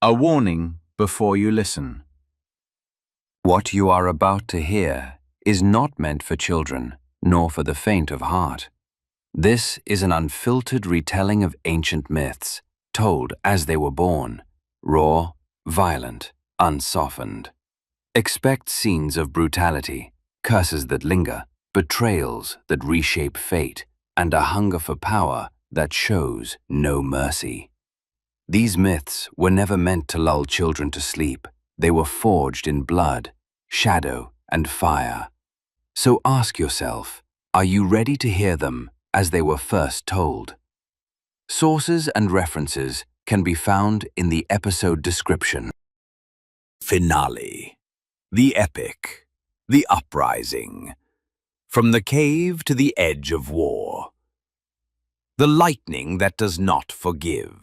A warning before you listen. What you are about to hear is not meant for children, nor for the faint of heart. This is an unfiltered retelling of ancient myths, told as they were born, raw, violent, unsoftened. Expect scenes of brutality, curses that linger, betrayals that reshape fate, and a hunger for power that shows no mercy. These myths were never meant to lull children to sleep. They were forged in blood, shadow, and fire. So ask yourself, are you ready to hear them as they were first told? Sources and references can be found in the episode description. Finale. The Epic. The Uprising. From the cave to the edge of war. The lightning that does not forgive.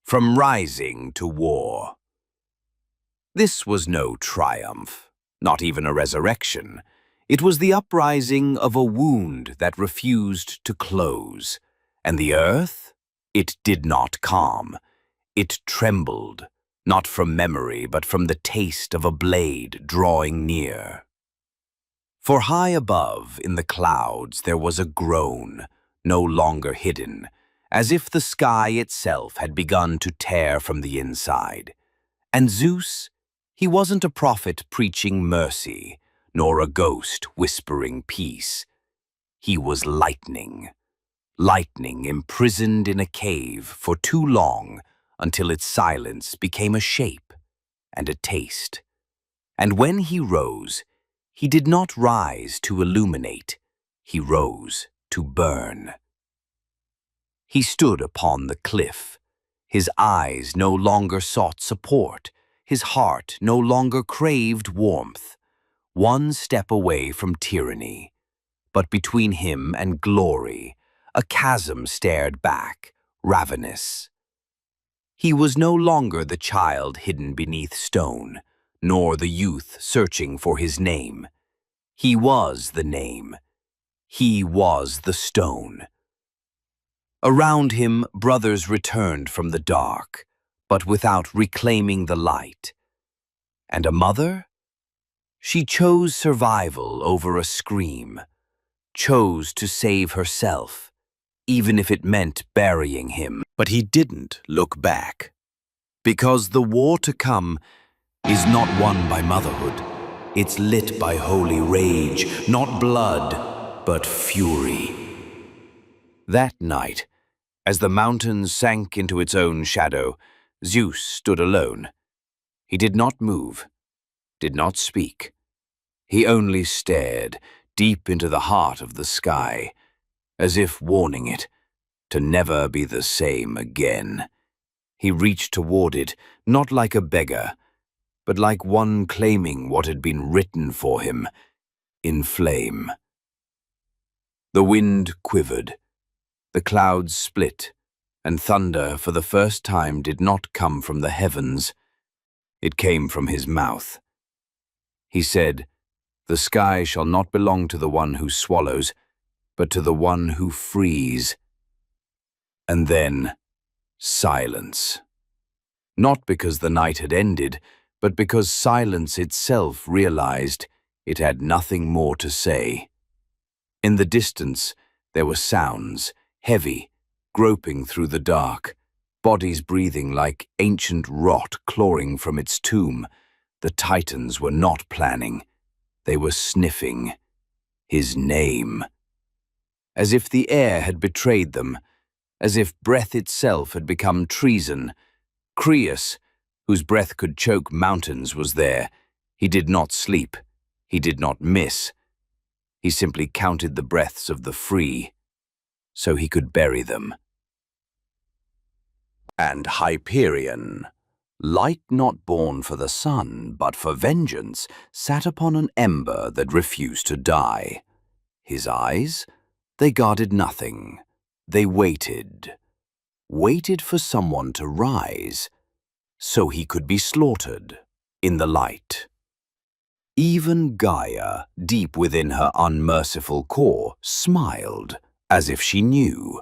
From rising to war. This was no triumph, not even a resurrection. It was the uprising of a wound that refused to close, and the earth, it did not calm. It trembled, not from memory, but from the taste of a blade drawing near. For high above, in the clouds, there was a groan, no longer hidden, as if the sky itself had begun to tear from the inside. And Zeus, he wasn't a prophet preaching mercy, nor a ghost whispering peace. He was lightning. Lightning imprisoned in a cave for too long until its silence became a shape and a taste. And when he rose, he did not rise to illuminate, he rose to burn. He stood upon the cliff. His eyes no longer sought support. His heart no longer craved warmth. One step away from tyranny. But between him and glory, a chasm stared back, ravenous. He was no longer the child hidden beneath stone, nor the youth searching for his name. He was the name. He was the stone. Around him, brothers returned from the dark, but without reclaiming the light. And a mother? She chose survival over a scream, chose to save herself, even if it meant burying him. But he didn't look back, because the war to come is not won by motherhood. It's lit by holy rage, not blood, but fury. That night, as the mountain sank into its own shadow, Zeus stood alone. He did not move, did not speak. He only stared deep into the heart of the sky, as if warning it to never be the same again. He reached toward it, not like a beggar, but like one claiming what had been written for him, in flame. The wind quivered. The clouds split, and thunder for the first time did not come from the heavens. It came from his mouth. He said, "The sky shall not belong to the one who swallows, but to the one who frees." And then, silence. Not because the night had ended, but because silence itself realized it had nothing more to say. In the distance, there were sounds, heavy, groping through the dark, bodies breathing like ancient rot clawing from its tomb. The Titans were not planning. They were sniffing his name. As if the air had betrayed them, as if breath itself had become treason. Creus, whose breath could choke mountains, was there. He did not sleep. He did not miss. He simply counted the breaths of the free, so he could bury them. And Hyperion, light not born for the sun, but for vengeance, sat upon an ember that refused to die. His eyes, they guarded nothing. They waited. Waited for someone to rise, so he could be slaughtered in the light. Even Gaia, deep within her unmerciful core, smiled, as if she knew.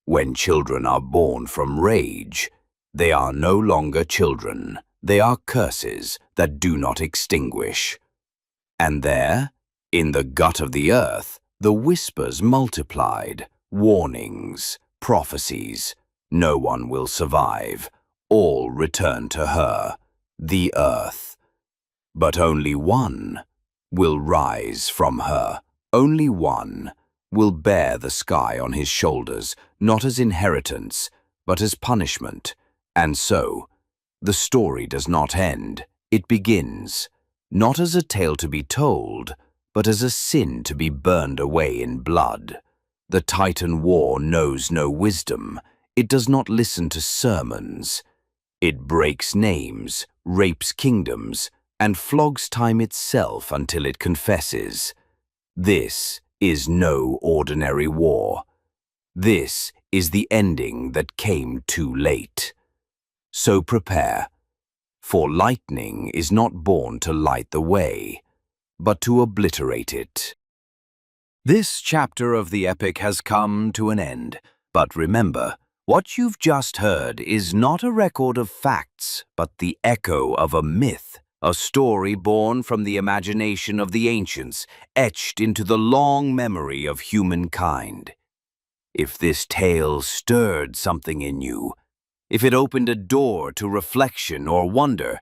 When children are born from rage, They are no longer children. They are curses that do not extinguish. And there, in the gut of the earth, the whispers multiplied, warnings, prophecies. No one will survive. All return to her, the earth. But only one will rise from her. Only one will bear the sky on his shoulders, not as inheritance, but as punishment. And so, the story does not end. It begins, not as a tale to be told, but as a sin to be burned away in blood. The Titan war knows no wisdom. It does not listen to sermons. It breaks names, rapes kingdoms, and flogs time itself until it confesses. This is no ordinary war. This is the ending that came too late. So prepare, for lightning is not born to light the way, but to obliterate it. This chapter of the epic has come to an end, but remember, what you've just heard is not a record of facts, but the echo of a myth, a story born from the imagination of the ancients, etched into the long memory of humankind. If this tale stirred something in you, if it opened a door to reflection or wonder,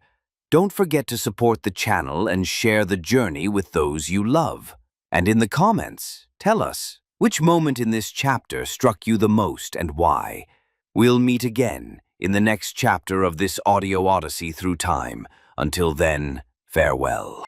don't forget to support the channel and share the journey with those you love. And in the comments, tell us, which moment in this chapter struck you the most and why? We'll meet again in the next chapter of this audio odyssey through time. Until then, farewell.